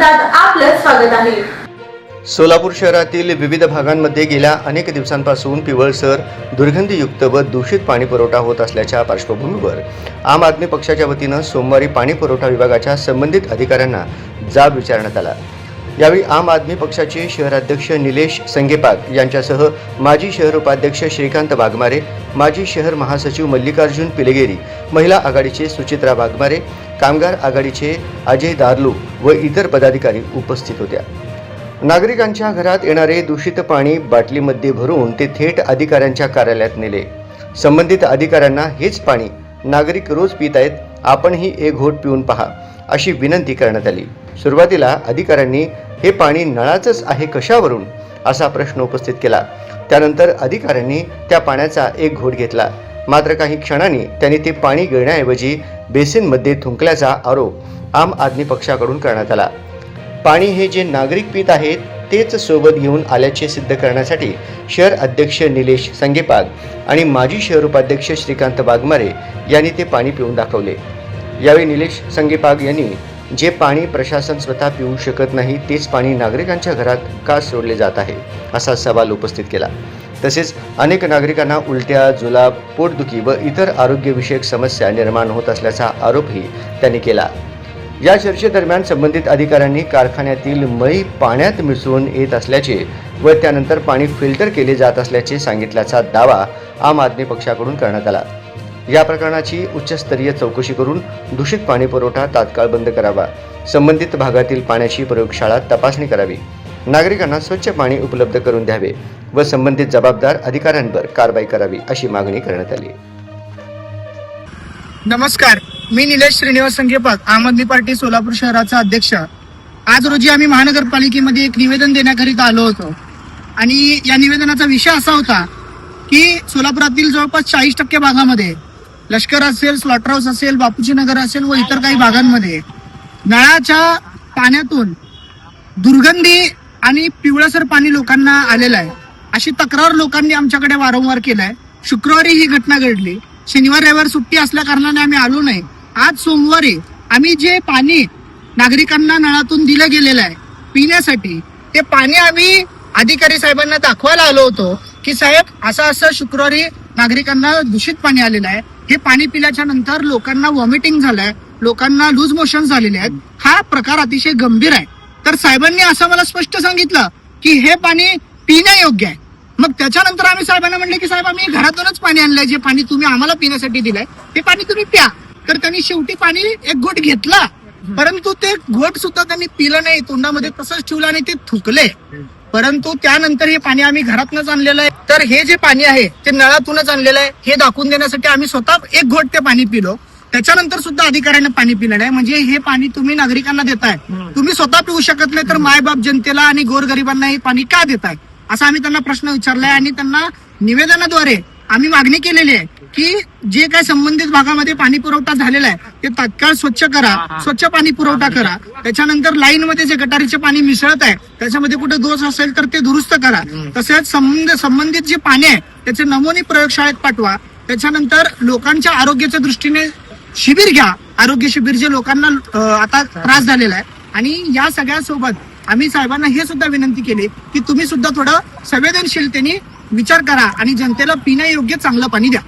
वृत्तपत्रात आपलं स्वागत आहे। सोलापूर शहरातील विविध भागांमध्ये गेल्या अनेक दिवसांपासून पिवळसर, दुर्गंधीयुक्त व दूषित पाणी पुरवठा होत असल्याच्या पार्श्वभूमीवर आम आदमी पक्षाच्या वतीनं सोमवारी पाणी पुरवठा विभागाच्या संबंधित अधिकाऱ्यांना जाब विचारण्यात आला। यावेळी आम आदमी पक्षाचे शहराध्यक्ष निलेश संगेपाग यांच्यासह माजी शहर उपाध्यक्ष श्रीकांत वाघमारे, माजी शहर महासचिव मल्लिकार्जुन पिलेगेरी, महिला आघाडीचे सुचित्रा वाघमारे, कामगार आघाडीचे अजय दार्लू व इतर पदाधिकारी उपस्थित होत्या। नागरिकांच्या घरात येणारे दूषित पाणी बाटलीमध्ये भरून ते थेट अधिकाऱ्यांच्या कार्यालयात नेले। संबंधित अधिकाऱ्यांना हेच पाणी नागरिक रोज पित आहेत, आपणही एक घोट पिऊन पहा अशी विनंती करण्यात आली। सुरुवातीला अधिकाऱ्यांनी हे पाणी नळाचंच आहे कशावरून असा प्रश्न उपस्थित केला। त्यानंतर अधिकाऱ्यांनी त्या पाण्याचा एक घोट घेतला, मात्र काही क्षणांनी त्यांनी ते पाणी गिळण्याऐवजी बेसिनमध्ये थुंकल्याचा आरोप आम आदमी पक्षाकडून करण्यात आला। पाणी हे जे नागरिक पित आहेत तेच सोबत घेऊन आल्याचे सिद्ध करण्यासाठी शहर अध्यक्ष निलेश संगेपाग आणि माजी शहर उपाध्यक्ष श्रीकांत वाघमारे यांनी ते पाणी पिऊन दाखवले। यावेळी निलेश संगेपाग यांनी जे पाणी प्रशासन स्वतः पिऊ शकत नाही तेच पाणी नागरिकांच्या घरात का सोडले जात आहे असा सवाल उपस्थित केला। तसेच अनेक नागरिकांना उलट्या, जुलाब, पोटदुखी व इतर आरोग्यविषयक समस्या निर्माण होत असल्याचा आरोपही त्यांनी केला। या चर्चेदरम्यान संबंधित अधिकाऱ्यांनी कारखान्यातील मळी पाण्यात मिसळून येत असल्याचे व त्यानंतर पाणी फिल्टर केले जात असल्याचे सांगितल्याचा दावा आम आदमी पक्षाकडून करण्यात आला। या प्रकरणाची उच्चस्तरीय चौकशी करून दूषित पाणी पुरवठा तात्काळ बंद करावा, संबंधित भागातील पाण्याची प्रयोगशाळा तपासणी करावी, नागरिकांना स्वच्छ पाणी उपलब्ध करून द्यावे व संबंधित जबाबदार अधिकाऱ्यांवर कारवाई करावी अशी मागणी करण्यात आली। नमस्कार, मी निलेश श्रीनिवास संगेपाग, आम आदमी पार्टी सोलापूर शहराचा अध्यक्ष। आज रोजी आम्ही महानगरपालिकेमध्ये एक निवेदन देण्याकरिता आलो होतो आणि या निवेदनाचा विषय असा होता की सोलापुरातील जवळपास 40% भागामध्ये लष्कर असेल, स्लॉटर हाऊस असेल, बापूजी नगर असेल व इतर काही भागांमध्ये नळाच्या पाण्यातून दुर्गंधी आणि पिवळसर पाणी लोकांना आलेलं आहे अशी तक्रार लोकांनी आमच्याकडे वारंवार केलाय। शुक्रवारी ही घटना घडली। शनिवार रविवार सुट्टी असल्या कारणाने आम्ही आलो नाही। आज सोमवारी आम्ही जे पाणी नागरिकांना नळातून दिलं गेलेलं आहे पिण्यासाठी, ते पाणी आम्ही अधिकारी साहेबांना दाखवायला आलो होतो की साहेब असं असं शुक्रवारी नागरिकांना दूषित पाणी आलेलं आहे, हे पाणी पिल्याच्या नंतर लोकांना व्हॉमिटिंग झालंय, लोकांना लूज मोशन झालेले आहेत, हा प्रकार अतिशय गंभीर आहे। तर साहेबांनी असं मला स्पष्ट सांगितलं की हे पाणी पिण्यायोग्य आहे। मग त्याच्यानंतर आम्ही साहेबांना म्हणले की साहेब आम्ही घरातूनच पाणी आणलंय, जे पाणी तुम्ही आम्हाला पिण्यासाठी दिलंय ते पाणी तुम्ही प्या। तर त्यांनी शेवटी पाणी एक घोट घेतला, परंतु ते घोट सुद्धा त्यांनी पिलं नाही, तोंडामध्ये तसंच ठेवलं आणि ते थुकले। परंतु त्यानंतर हे पाणी आम्ही घरातूनच आणलेलं आहे, तर हे जे पाणी आहे ते नळातूनच आणलेलं आहे हे दाखवून देण्यासाठी आम्ही स्वतः एक घोट ते पाणी पिलो। त्याच्यानंतर सुद्धा अधिकाऱ्यांना पाणी पिलं नाही, म्हणजे हे पाणी तुम्ही नागरिकांना देताय, तुम्ही स्वतः पिऊ शकत नाही तर मायबाप जनतेला आणि गोरगरिबांना हे पाणी का देताय असा आम्ही त्यांना प्रश्न विचारलाय आणि त्यांना निवेदनाद्वारे आम्ही मागणी केलेली आहे की जे काही संबंधित भागामध्ये पाणी पुरवठा झालेला आहे ते तात्काळ स्वच्छ करा, स्वच्छ पाणी पुरवठा करा। त्याच्यानंतर लाईन मध्ये जे गटारीचे पाणी मिसळत आहे त्याच्यामध्ये कुठे दोष असेल तर ते दुरुस्त करा। तसेच संबंधित जे पाणी आहे त्याचे नमुने प्रयोगशाळेत पाठवा। त्याच्यानंतर लोकांच्या आरोग्याच्या दृष्टीने शिबिर घ्या, आरोग्य शिबिर जे लोकांना आता त्रास झालेला आहे। आणि या सगळ्यासोबत आम्ही साहेबांना हे सुद्धा विनंती केली की तुम्ही सुद्धा थोडं संवेदनशीलतेने विचार करा आणि जनतेला पिण्यायोग्य चांगलं पाणी द्या।